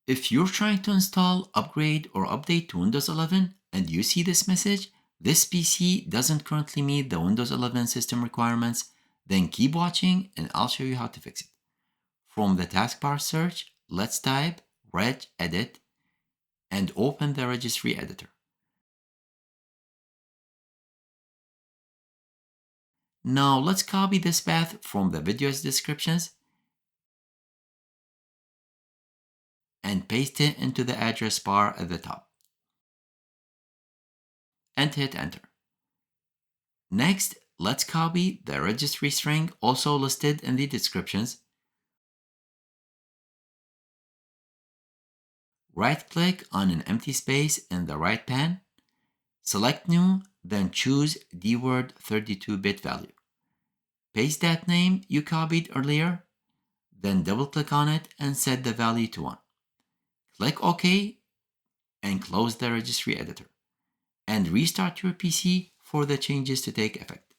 If you're trying to install, upgrade, or update to Windows 11 and you see this message, this PC doesn't currently meet the Windows 11 system requirements, then keep watching and I'll show you how to fix it. From the taskbar search, let's type regedit and open the registry editor. Now let's copy this path from the video's descriptions and paste it into the address bar at the top. And hit enter. Next, let's copy the registry string also listed in the descriptions. Right-click on an empty space in the right pane. Select New, then choose dword 32-bit value. Paste that name you copied earlier, then double-click on it and set the value to 1. Click OK and close the registry editor. And restart your PC for the changes to take effect.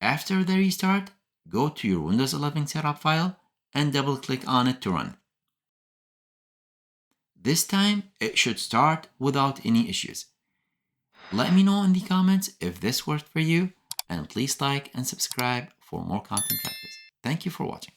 After the restart, go to your Windows 11 setup file and double-click on it to run. This time, it should start without any issues. Let me know in the comments if this worked for you, and please like and subscribe for more content like this. Thank you for watching.